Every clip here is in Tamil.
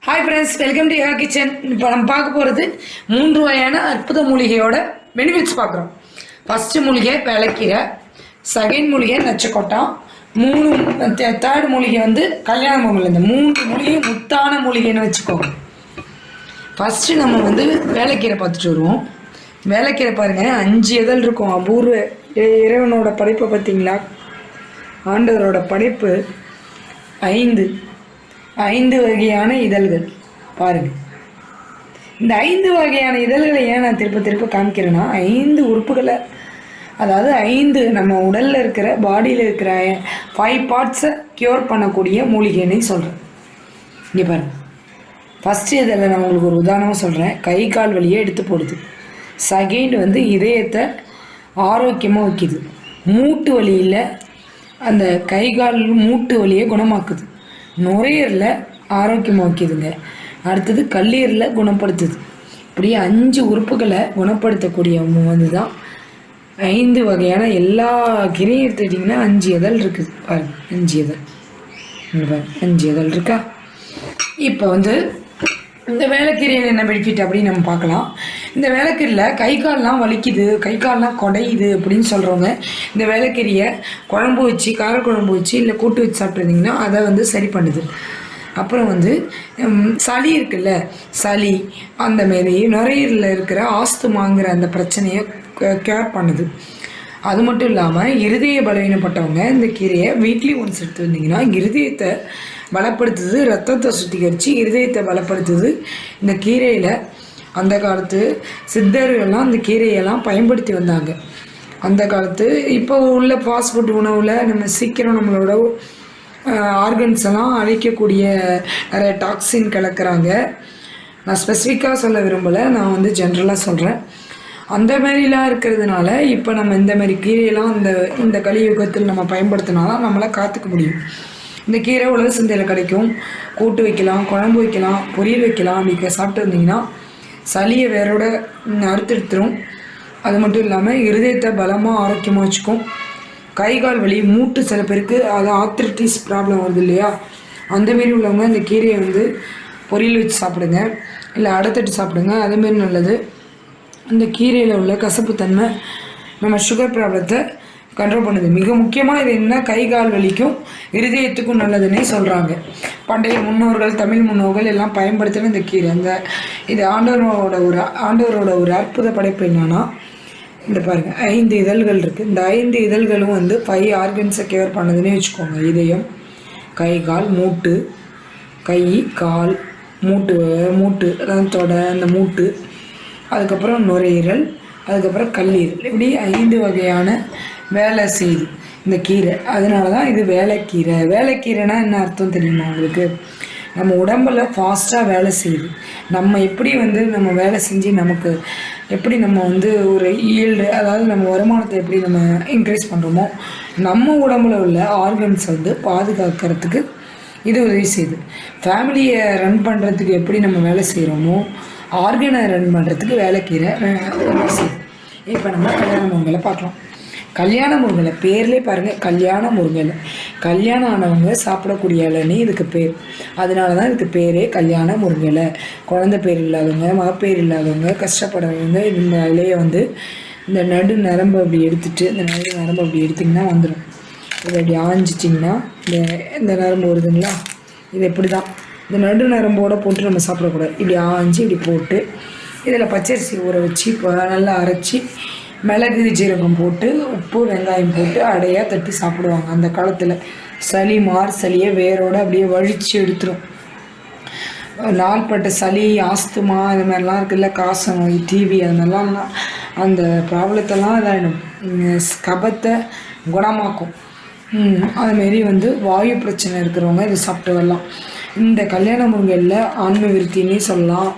Hi friends, welcome to yoga kitchen. இப்போ நம்ம பார்க்க போகிறது 3 வகையான அற்புத மூலிகையோட பெனிஃபிட்ஸ் பார்க்குறோம். ஃபஸ்ட்டு மூலிகை வெள்ளக்கீரை, செகண்ட் மூலிகை நச்சக்கொட்டம், தேர்ட் மூலிகை வந்து கல்யாண மூலிகை. இந்த 3 மூலிகை முத்தான மூலிகைன்னு வச்சுக்கோங்க. ஃபஸ்ட்டு நம்ம வந்து வெள்ளக்கீரை பார்த்துட்டு வருவோம். வெள்ளக்கீரை பாருங்கள், 5 இதழ் இருக்கும். அபூர்வ இறைவனோட படைப்பை பார்த்தீங்களா? ஆண்டவரோட படைப்பு 5 வகையான இதழ்கள் பாருங்கள். இந்த 5 வகையான இதழ்களை ஏன் நான் திருப்ப காமிக்கிறேன்னா, 5 உறுப்புகளை, அதாவது 5 நம்ம உடலில் இருக்கிற பாடியில் இருக்கிற 5 பார்ட்ஸை க்யூர் பண்ணக்கூடிய மூலிகைன்னு சொல்கிறேன். இங்கே பாருங்கள், ஃபஸ்ட்டு இதில் நான் உங்களுக்கு ஒரு உதாரணமாக சொல்கிறேன். கை கால் வலியை எடுத்து போடுது. செகண்ட் வந்து இதயத்தை ஆரோக்கியமாக வைக்குது. மூட்டு வலியில் அந்த கை கால் மூட்டு வலியை குணமாக்குது. நுரையீரலில் ஆரோக்கியமாக வைக்கிதுங்க. அடுத்தது கல்லீரலில் குணப்படுத்துது. இப்படி 5 உறுப்புகளை குணப்படுத்தக்கூடிய வந்து தான் 5 வகையான எல்லா கீரையும் எடுத்துக்கிட்டிங்கன்னா 5 இதழ் இருக்குது பாருங்கள். 5 இதழ், 5 இதழ் இருக்கா? இப்போ வந்து இந்த வேலைக்கீரையில் என்ன பெனிஃபிட் அப்படின்னு நம்ம பார்க்கலாம். இந்த வேலைக்கீரையில் கை கால்லாம் வலிக்குது, கை கால்லாம் குடையுது அப்படின்னு சொல்கிறவங்க இந்த வேலைக்கீரையை குழம்பு வச்சு, காரக்குழம்பு வச்சு இல்லை கூட்டு வச்சு சாப்பிட்ருந்தீங்கன்னா அதை வந்து சரி பண்ணுது. அப்புறம் வந்து சளி இருக்குல்ல, சளி அந்தமாரி நுரையீரலில் இருக்கிற ஆஸ்துமாங்கிற அந்த பிரச்சனையை கேர் பண்ணுது. அது மட்டும் இல்லாமல் இருதய பலவீனப்பட்டவங்க இந்த கீரையை வீக்லி ஒன்ஸ் எடுத்து வந்தீங்கன்னா இருதயத்தை பலப்படுத்துது, ரத்தத்தை சுத்திகரித்து இருதயத்தை பலப்படுத்துது. இந்த கீரையில் அந்த காலத்து சித்தர்கள்லாம் அந்த கீரையெல்லாம் பயன்படுத்தி வந்தாங்க. அந்த காலத்து இப்போ உள்ள ஃபாஸ்ட் ஃபுட் உணவில் நம்ம சீக்கிரம் நம்மளோட ஆர்கன்ஸ் எல்லாம் அழிக்கக்கூடிய நிறைய டாக்ஸின் கலக்கிறாங்க. நான் ஸ்பெசிஃபிக்காக சொல்ல விரும்பலை, நான் வந்து ஜென்ரலாக சொல்கிறேன். அந்த மாதிரிலாம் இருக்கிறதுனால இப்போ நம்ம இந்த மாதிரி கீரையெல்லாம் இந்த கலியுகத்தில் நம்ம பயன்படுத்தினாதான் நம்மளை காத்துக்க முடியும். இந்த கீரை உலக சந்தையில் கிடைக்கும். கூட்டு வைக்கலாம், குழம்பு வைக்கலாம், பொரியல் வைக்கலாம். அப்படி சாப்பிட்டு வந்தீங்கன்னா சளியை வேரோட அறுத்தெடுத்துரும். அது மட்டும் இல்லாமல் இருதயத்தை பலமாக ஆரோக்கியமாக வச்சுக்கும். கை கால் வலி, மூட்டு, சில பேருக்கு அது ஆர்த்ரைட்டிஸ் ப்ராப்ளம் வருது இல்லையா, அந்தமாரி உள்ளவங்க இந்த கீரையை வந்து பொரியல் வச்சு சாப்பிடுங்க, இல்லை அடைத்தட்டு சாப்பிடுங்க. அதுமாரி நல்லது. இந்த கீரையில் உள்ள கசப்புத்தன்மை நம்ம சுகர் ப்ராப்ளத்தை கண்ட்ரோல் பண்ணுது. மிக முக்கியமாக இது என்ன, கை கால் வலிக்கும் இருதயத்துக்கும் நல்லதுன்னே சொல்கிறாங்க. பண்டைய முன்னோர்கள், தமிழ் முன்னோர்கள் எல்லாம் பயன்படுத்தின இந்த கீரை. இது ஆண்டவரோட ஒரு அற்புத படைப்பு. என்னன்னா, இந்த பாருங்கள், 5 இதழ்கள் இருக்குது. இந்த 5 இதழ்களும் வந்து 5 ஆர்கன்ஸை கேர் பண்ணுதுன்னே வச்சுக்கோங்க. இதயம், கை கால், மூட்டு, கை கால், மூட்டு அதாவது தொடை, அந்த மூட்டு, அதுக்கப்புறம் நுரையீரல், அதுக்கப்புறம் கல்லீரல். இப்படி 5 வகையான வேலை செய்யுது இந்த கீரை. அதனால தான் இது வேலைக்கீரை. வேலைக்கீரைனா என்ன அர்த்தம் தெரியுமா உங்களுக்கு? நம்ம உடம்பில் ஃபாஸ்ட்டாக வேலை செய்யுது. நம்ம எப்படி வந்து நம்ம வேலை செஞ்சு நமக்கு எப்படி நம்ம வந்து ஒரு ஈல்டு, அதாவது நம்ம வருமானத்தை எப்படி நம்ம இன்க்ரீஸ் பண்ணுறோமோ, நம்ம உடம்புல உள்ள ஆர்கன்ஸ் வந்து பாதுகாக்கிறதுக்கு இது உதவி செய்யுது. ஃபேமிலியை ரன் பண்ணுறதுக்கு எப்படி நம்ம வேலை செய்கிறோமோ, ஆர்கனை ரன் பண்ணுறதுக்கு வேலைக்கீரை உதவி செய்யுது. இப்போ நம்ம கல்யாண முருங்கலை பார்க்கலாம். கல்யாண முருங்கலை பேர்லேயே பாருங்கள், கல்யாண முருங்கலை. கல்யாணம் ஆனவங்க சாப்பிடக்கூடிய இலைன்னு இதுக்கு பேர். அதனால தான் இதுக்கு பேரே கல்யாண முருங்கலை. குழந்தை பேர் இல்லாதவங்க, மகப்பேர் இல்லாதவங்க, கஷ்டப்படுறவங்க இந்த இலையை வந்து இந்த நடு நரம்பு அப்படி எடுத்துகிட்டு, இந்த நரம்பு அப்படி எடுத்திங்கன்னா வந்துடும். இதை அப்படி ஆஞ்சிட்டிங்கன்னா இந்த நரம்பு வருதுங்களா, இது எப்படி தான் இந்த நடு நரம்போடு போட்டு நம்ம சாப்பிடக்கூடாது. இப்படி ஆஞ்சி இப்படி போட்டு இதில் பச்சரிசி ஊற வச்சு இப்போ நல்லா அரைச்சி மிளகு ஜீரகம் போட்டு உப்பு வெங்காயம் போட்டு அடையாக தட்டி சாப்பிடுவாங்க. அந்த காலத்தில் சளி, மார் சளியை வேரோடு அப்படியே வழித்து எடுத்துரும். நாள்பட்ட சளி, ஆஸ்துமா, இது மாதிரிலாம் இருக்குல்ல, காச நோய், டிவி, அது மாதிரிலாம் அந்த ப்ராப்ளத்தெல்லாம் இதாகிடும். கபத்தை குணமாக்கும். அதுமாரி வந்து வாயு பிரச்சனை இருக்கிறவங்க இதை சாப்பிட்டு வரலாம். இந்த கல்யாண முருங்கையில் ஆன்ம விருத்தினே சொல்லலாம்.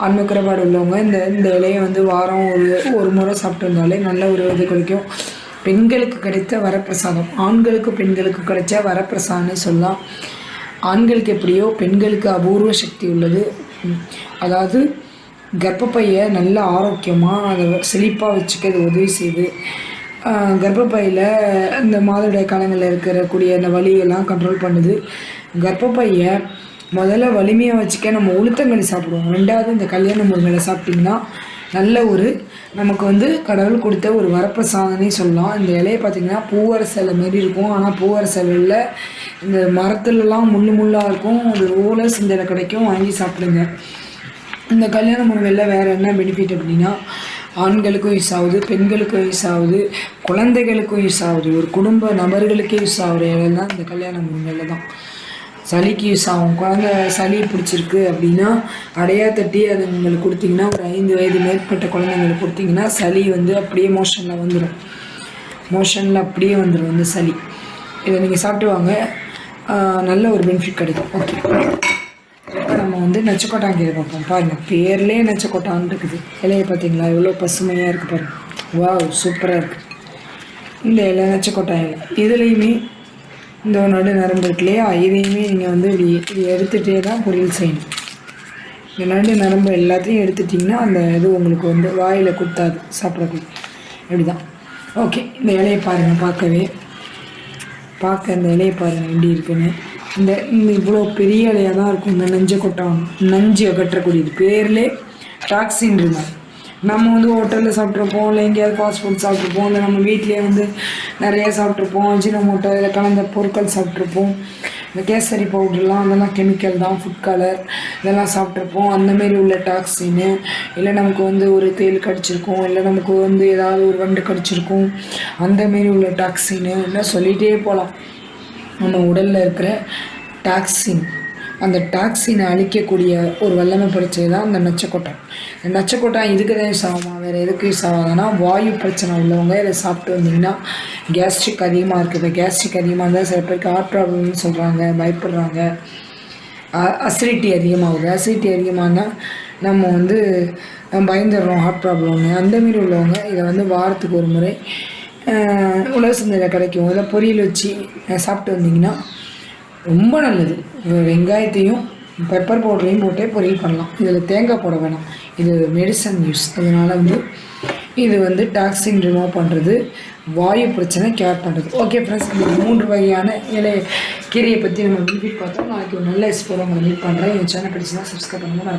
ஆன்ம குறைபாடு உள்ளவங்க இந்த இலையை வந்து வாரம் ஒரு முறை சாப்பிட்டு வந்தாலே நல்ல ஒரு இது கிடைக்கும். பெண்களுக்கு கிடைத்த வரப்பிரசாதம், ஆண்களுக்கு பெண்களுக்கு கிடைச்ச வரப்பிரசாதம்னே சொல்லலாம். ஆண்களுக்கு எப்படியோ பெண்களுக்கு அபூர்வ சக்தி உள்ளது. அதாவது கர்ப்பப்பையை நல்ல ஆரோக்கியமாக அதை செழிப்பாக வச்சுக்க இது உதவி செய்யுது. கர்ப்பப்பையில் இந்த மாதவிடாய் காலங்களில் இருக்கக்கூடிய அந்த வலியெல்லாம் கண்ட்ரோல் பண்ணுது. கர்ப்பப்பையை முதல்ல வலிமையாக வச்சுக்க நம்ம உளுத்தங்களி சாப்பிடுவோம். ரெண்டாவது இந்த கல்யாண முருங்கலை சாப்பிட்டிங்கன்னா நல்ல ஒரு நமக்கு வந்து கடவுள் கொடுத்த ஒரு வரப்பிரசாதனே சொல்லலாம். இந்த இலையை பார்த்திங்கன்னா பூவரசலை மாரி இருக்கும். ஆனால் பூவரசலில் இந்த மரத்துலலாம் முள்ளாக இருக்கும். அது ரோலர்ஸ் இந்த இலை கிடைக்கும், வாங்கி சாப்பிடுங்க. இந்த கல்யாண முருங்கையில் வேறு என்ன பெனிஃபிட் அப்படின்னா ஆண்களுக்கும் யூஸ் ஆகுது, பெண்களுக்கும் யூஸ் ஆகுது, குழந்தைகளுக்கும் யூஸ் ஆகுது, ஒரு குடும்ப நபர்களுக்கே யூஸ் ஆகுற இடம் தான் இந்த கல்யாண முருங்கையில் தான். சளிக்கு யூஸ் ஆகும். குழந்தை சளி பிடிச்சிருக்கு அப்படின்னா அடையா தட்டி அது உங்களுக்கு கொடுத்திங்கன்னா ஒரு 5 வயது மேற்பட்ட குழந்தைங்களுக்கு கொடுத்திங்கன்னா சளி வந்து அப்படியே மோஷனில் வந்துடும். அப்படியே வந்துடும் அந்த சளி. இதை நீங்கள் சாப்பிட்டு வாங்க, நல்ல ஒரு பெனிஃபிட் கிடைக்கும். ஓகே, இப்போ நம்ம வந்து நச்சக்கொட்டாங்கீரை பார்ப்போம். பாருங்கள், பேர்லேயே நச்சக்கொட்டான்னு இருக்குது. இலையை பார்த்தீங்களா எவ்வளோ பசுமையாக இருக்குது பாருங்கள். வாவ், சூப்பராக இருக்குது இந்த இலை. நச்சக்கொட்டாய் இலை இதுலேயுமே இந்த நடு நரம்பு இருக்கு இல்லையா, இதையுமே நீங்கள் வந்து இப்படி எடுத்துகிட்டே தான் பொரியல் செய்யணும். இந்த நடு நரம்பு எல்லாத்தையும் எடுத்துட்டிங்கன்னா அந்த இது உங்களுக்கு வந்து வாயில் குத்தாது சாப்பிடக்கூடாது. இப்படி தான். ஓகே, இந்த இலையை பாருங்கள், பார்க்க இந்த இலையை பாருங்கள் எப்படி இருக்குன்னு. இந்த இவ்வளோ பெரிய இலையாக தான் இருக்கும். இந்த நஞ்சு அகற்றக்கூடியது. பேர்லே டாக்ஸின் இருந்தால் நம்ம வந்து ஹோட்டலில் சாப்பிட்ருப்போம், இல்லை எங்கேயாவது ஃபாஸ்ட் ஃபுட் சாப்பிட்ருப்போம், இல்லை நம்ம வீட்டிலே வந்து நிறைய சாப்பிட்ருப்போம். அஜினோமோட்டோ இதில் கலந்த பொருட்கள் சாப்பிட்ருப்போம். இந்த கேசரி பவுடர்லாம் அதெல்லாம் கெமிக்கல் தான், ஃபுட் கலர் இதெல்லாம் சாப்பிட்ருப்போம். அந்தமாரி உள்ள டாக்ஸின்னு, இல்லை நமக்கு வந்து ஒரு தேள் கடிச்சிருக்கும், இல்லை நமக்கு வந்து ஏதாவது ஒரு வண்டு கடிச்சிருக்கும், அந்தமாரி உள்ள டாக்ஸின்னு இல்லை சொல்லிகிட்டே போகலாம். நம்ம உடலில் இருக்கிற டாக்ஸின், அந்த டாக்ஸினை அழிக்கக்கூடிய ஒரு வல்லமை படைச்சது தான் அந்த நச்சக்கொட்டாய். இந்த நச்சக்கொட்டாய் இதுக்கு தான் யூஸ் ஆகுமா, வேறு எதுக்கு யூஸ் ஆகாதுன்னா வாயு பிரச்சனை உள்ளவங்க இதை சாப்பிட்டு வந்திங்கன்னா கேஸ்ட்ரிக் அதிகமாக இருக்குது. கேஸ்ட்ரிக் அதிகமாக இருந்தால் சில பேருக்கு ஹார்ட் ப்ராப்ளம்னு சொல்கிறாங்க, பயப்படுறாங்க. அசிடிட்டி அதிகமாகுது. அசிடிட்டி அதிகமானா நம்ம வந்து பயந்துடுறோம் ஹார்ட் ப்ராப்ளம்னு. அந்தமாரி உள்ளவங்க இதை வந்து வாரத்துக்கு ஒரு முறை உலக சந்தையில் கிடைக்கும், இதில் பொரியல் வச்சு சாப்பிட்டு வந்திங்கன்னா ரொம்ப நல்லது. வெங்காயத்தையும் பெப்பர் பவுடரையும் போட்டே பொரியல் பண்ணலாம். இதில் தேங்காய் போட வேணாம். இது மெடிசன் யூஸ். அதனால் வந்து இது வந்து டாக்ஸின் ரிமூவ் பண்ணுறது, வாயு பிரச்சனை கேர் பண்ணுறது. ஓகே ஃப்ரெண்ட்ஸ், இந்த 3 வகையான கீரையை பற்றி நம்ம பெனிஃபிட் பார்த்தோம். நாளைக்கு ஒரு நல்ல எக்ஸ்ப்ளோர் உங்களை மீட் பண்ணுறேன். என் சேனல் பிடிச்சினா சப்ஸ்கிரைப் பண்ணுங்கள்.